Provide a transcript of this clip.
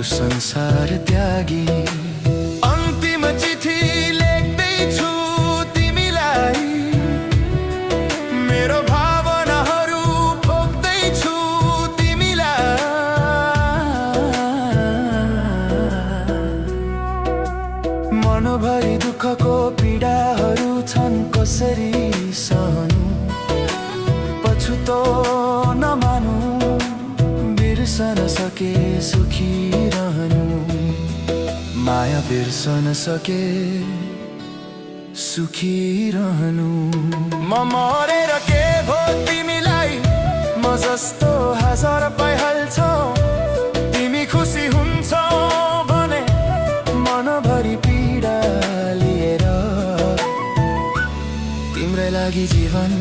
संसार त्यागी अन्तिम चिठी लेख्दैछु तिमीलाई, मेरो भावनाहरू पोख्दैछु तिमीलाई। मनभरि दुःखको पीडाहरू छन्, कसरी सहनु पछुतो नमानु, बिर्सन सके सुखी रहनु, माया बिर्सन सके सुखी रहनु। म मरेर के भो तिमीलाई, म जस्तो हजार पाइहाल्छौ, तिमी खुसी हुन्छौ भने मनभरि पीडा लिएर तिम्रै लागि जीवन